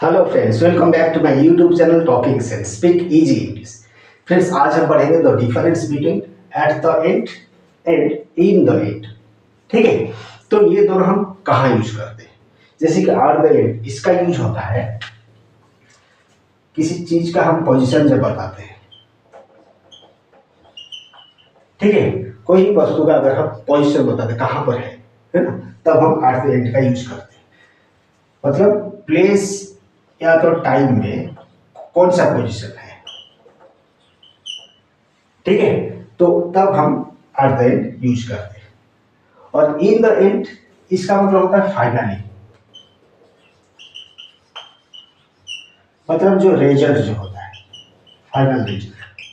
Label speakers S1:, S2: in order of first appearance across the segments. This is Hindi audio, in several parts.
S1: Hello friends, welcome back to my YouTube channel talking sense speak easy English. Friends, आज हम पढ़ेंगे the difference between at the end and in the end. ठीक है, तो ये दोनों हम कहाँ यूज करते हैं? जैसे कि एट द एंड, इसका यूज होता है किसी चीज का हम पोजीशन जब बताते हैं। ठीक है, कोई भी वस्तु का अगर हम पोजीशन बताते कहाँ पर है ना, तब हम एट द एंड का यूज करते हैं। मतलब प्लेस या तो टाइम में कौन सा पोजीशन है, ठीक है, तो तब हम एट द एंड यूज करते हैं। और इन द एंड, इसका मतलब होता है फाइनली, मतलब जो रिजल्ट जो होता है, फाइनल रिजल्ट।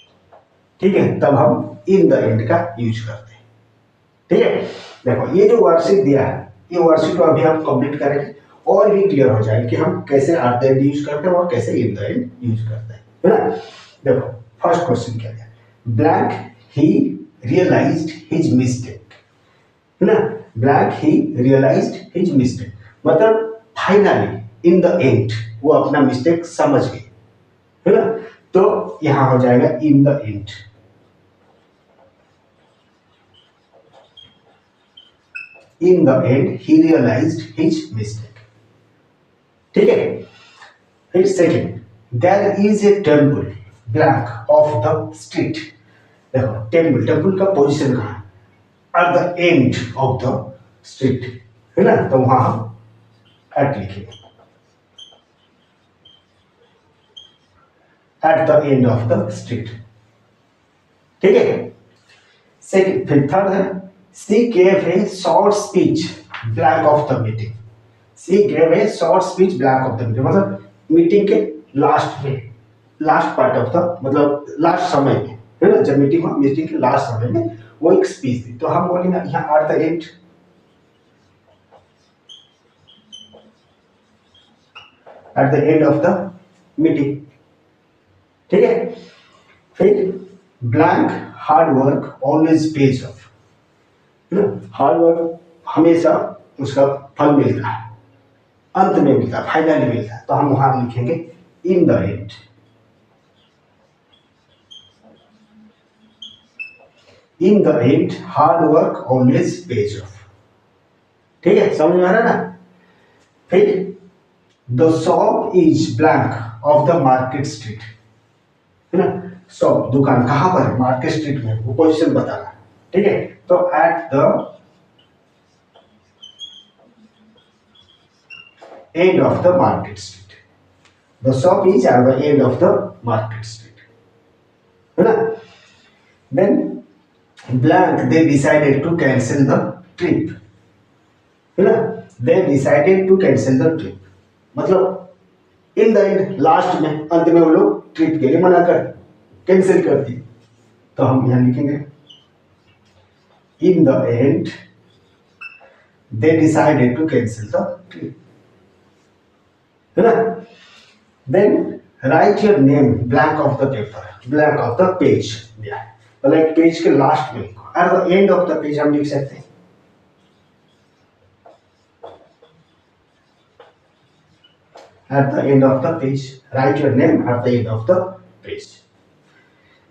S1: ठीक है, तब हम इन द एंड का यूज करते हैं। ठीक है, देखो ये जो वर्कशीट दिया है, ये वर्कशीट को अभी हम कंप्लीट करेंगे और भी क्लियर हो जाए कि हम कैसे एट द एंड यूज करते हैं और कैसे इन द एंड यूज करते हैं, है ना। देखो फर्स्ट क्वेश्चन क्या है, blank he realized his mistake, है ना। Blank he realized his mistake मतलब फाइनली इन द एंड वो अपना मिस्टेक समझ गए, है ना। तो यहां हो जाएगा in the end. In the end he realized his mistake. ठीक है, फिर second, there is a temple blank of the street. देखो टेम्पल का पोजीशन कहाँ है? At the end of the street, है ना। तो वहां हम एट लिखेंगे, at the end of the street. ठीक है, सेकंड, फिर थर्ड है, she gave a short speech blank of the meeting. She gave a short speech blank of the meeting मतलब मीटिंग के लास्ट में, लास्ट पार्ट ऑफ द मतलब लास्ट समय में, है ना। जब मीटिंग हुआ, मीटिंग के लास्ट समय में वो एक स्पीच दी। तो हम बोलेंगे यहाँ eight the and, eight the end of the meeting. ठीक है, फिर blank hard work always page of, hard work हमेशा उसका फल मिलता है, अंत में मिलता है, फाइनली मिलता है। तो हम वहां लिखेंगे इन the end. In the and hard work always page of. ठीक है, समझ में आ रहा है ना। फिर the shop is blank of the market street, है ना। शॉप दुकान कहां पर है? मार्केट स्ट्रीट में, वो पोजीशन बता रहा है। ठीक है, तो at the end of the market street. The shop is at the end of the market street, है ना। Then blank they decided to cancel the trip, है ना। They decided to cancel the trip मतलब in the end, लास्ट में, अंत में वो लोग ट्रिप के लिए मना कर कैंसिल कर दिए। तो हम यहां लिखेंगे in the end they decided to cancel the trip, है ना। Then write your name blank of the paper, blank of the page दिया है, मतलब पेज के लास्ट में लिखो। At the end of the page हम लिख सकते हैं at the end of the page, write your name at the end of the page.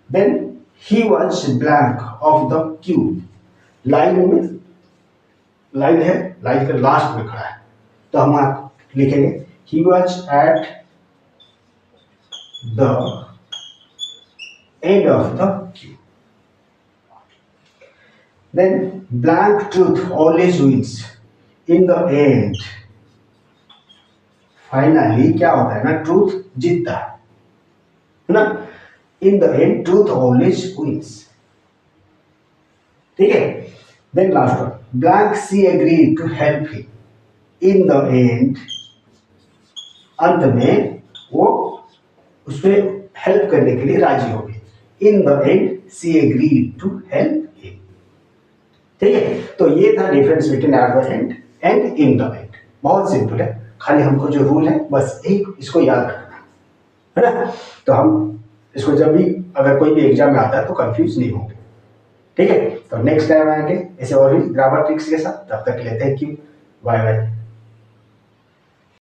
S1: Then he was blank of the queue, line में, लाइन है, लाइन के लास्ट में खड़ा है। तो हम लिखेंगे he was at the end of the queue. Then blank truth always wins. In the end, finally क्या होता है ना, ट्रूथ जीतता है ना। In the end, truth always wins. ठीक है, then last one, blank she agreed to help him. In the end, अंत में वो उसमें हेल्प करने के लिए राजी हो गई। In the end she agreed to help him. ठीक है, तो ये था difference between at the end and in the end. बहुत सिंपल है, खाली हमको जो रूल है बस एक इसको याद रखना, है ना। तो हम इसको जब भी अगर कोई भी एग्जाम में आता है तो कंफ्यूज नहीं होंगे। ठीक है, तो नेक्स्ट टाइम आएंगे ऐसे और भी ग्रामर ट्रिक्स के साथ। तब तक के लिए थैंक यू, बाय बाय।